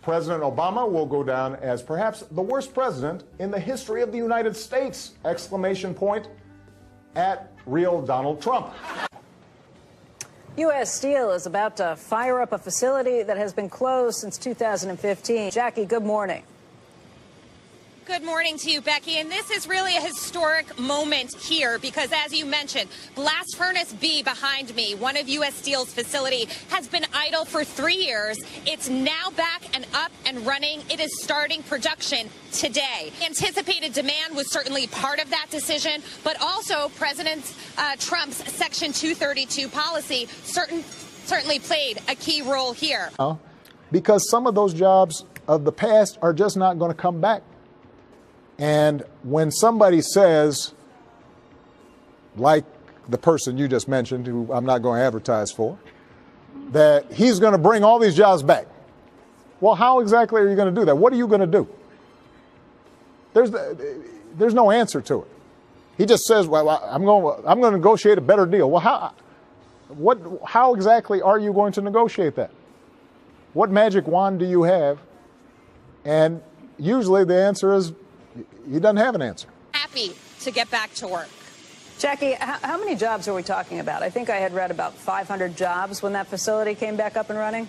President Obama will go down as perhaps the worst president in the history of the United States! Exclamation point at real Donald Trump. U.S. Steel is about to fire up a facility that has been closed since 2015. Jackie, good morning. Good morning to you, Becky. And this is really a historic moment here because, as you mentioned, Blast Furnace B behind me, one of U.S. Steel's facility, has been idle for 3 years. It's now back and up and running. It is starting production today. Anticipated demand was certainly part of that decision, but also President Trump's Section 232 policy certainly played a key role here. Because some of those jobs of the past are just not going to come back. And when somebody says, like the person you just mentioned, who I'm not going to advertise for, that he's going to bring all these jobs back, well, how exactly are you going to do that? What are you going to do? There's no answer to it. He just says, well, I'm going to negotiate a better deal. Well, how exactly are you going to negotiate that? What magic wand do you have? And usually the answer is, he doesn't have an answer. Happy to get back to work. Jackie, how many jobs are we talking about? I think I had read about 500 jobs when that facility came back up and running.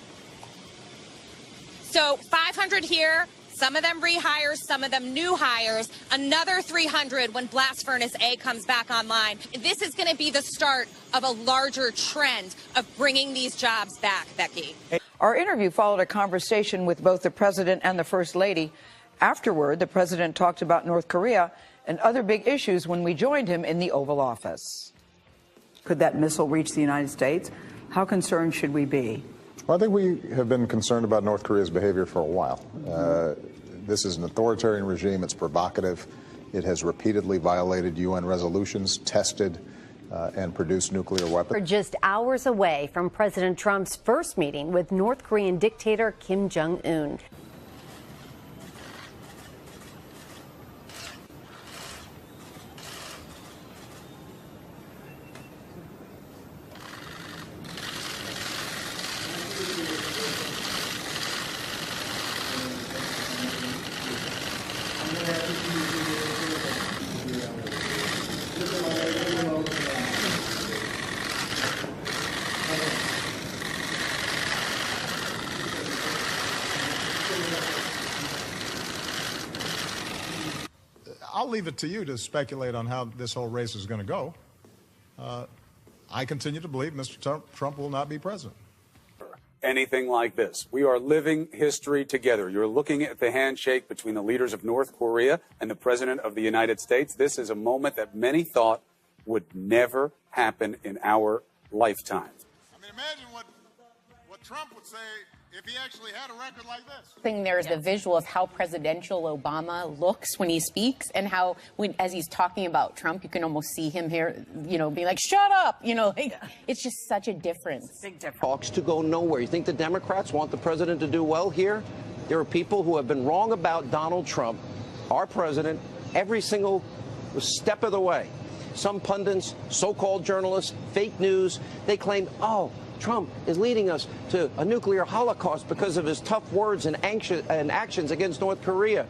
So 500 here, some of them rehires, some of them new hires, another 300 when Blast Furnace A comes back online. This is going to be the start of a larger trend of bringing these jobs back, Becky. Our interview followed a conversation with both the president and the first lady. Afterward, the president talked about North Korea and other big issues when we joined him in the Oval Office. Could that missile reach the United States? How concerned should we be? Well, I think we have been concerned about North Korea's behavior for a while. This is an authoritarian regime. It's provocative. It has repeatedly violated UN resolutions, tested and produced nuclear weapons. We're just hours away from President Trump's first meeting with North Korean dictator Kim Jong-un. I'll leave it to you to speculate on how this whole race is going to go. I continue to believe Mr. Trump will not be president. Anything like this. We are living history together. You're looking at the handshake between the leaders of North Korea and the President of the United States. This is a moment that many thought would never happen in our lifetime. I mean, imagine what Trump would say if he actually had a record like this. There's the visual of how presidential Obama looks when he speaks, and how, as he's talking about Trump, you can almost see him here, being like, shut up, it's just such a difference. Big difference. Talks to go nowhere. You think the Democrats want the president to do well here? There are people who have been wrong about Donald Trump, our president, every single step of the way. Some pundits, so-called journalists, fake news, they claim, oh, Trump is leading us to a nuclear holocaust because of his tough words and actions against North Korea.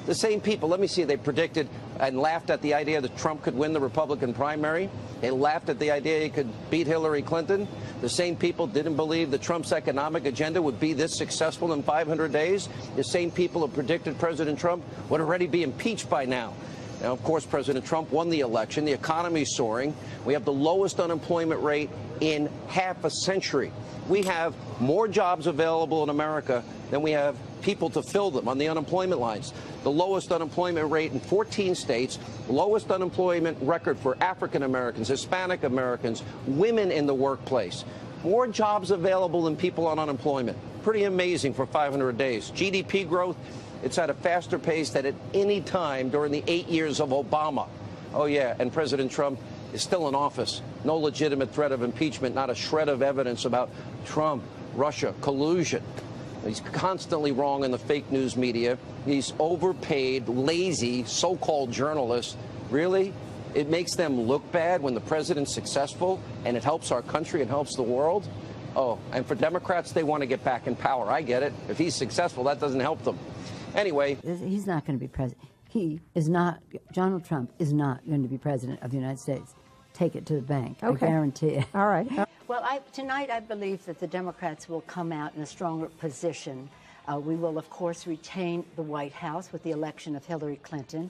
The same people, let me see, they predicted and laughed at the idea that Trump could win the Republican primary. They laughed at the idea he could beat Hillary Clinton. The same people didn't believe that Trump's economic agenda would be this successful in 500 days. The same people who predicted President Trump would already be impeached by now. Now, of course, President Trump won the election. The economy is soaring. We have the lowest unemployment rate in half a century. We have more jobs available in America than we have people to fill them on the unemployment lines. The lowest unemployment rate in 14 states, lowest unemployment record for African Americans, Hispanic Americans, women in the workplace. More jobs available than people on unemployment. Pretty amazing for 500 days. GDP growth, it's at a faster pace than at any time during the 8 years of Obama. Oh, yeah, and President Trump is still in office. No legitimate threat of impeachment, not a shred of evidence about Trump, Russia, collusion. He's constantly wrong in the fake news media. These overpaid, lazy, so-called journalists. Really? It makes them look bad when the president's successful and it helps our country, it helps the world? Oh, and for Democrats, they want to get back in power. I get it. If he's successful, that doesn't help them. Anyway. He's not going to be president. He is not, Donald Trump is not going to be president of the United States. Take it to the bank. Okay. I guarantee it. All right. Well, tonight I believe that the Democrats will come out in a stronger position. We will, of course, retain the White House with the election of Hillary Clinton.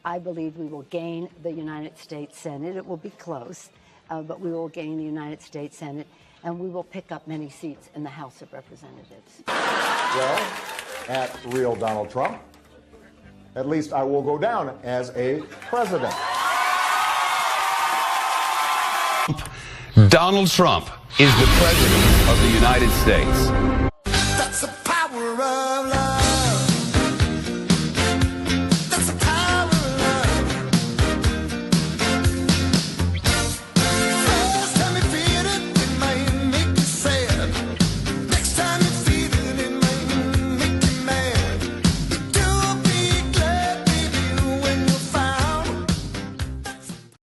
I believe we will gain the United States Senate. It will be close, but we will gain the United States Senate, and we will pick up many seats in the House of Representatives. Well, at real Donald Trump, at least I will go down as a president. Donald Trump is the president of the United States. That's the power of love.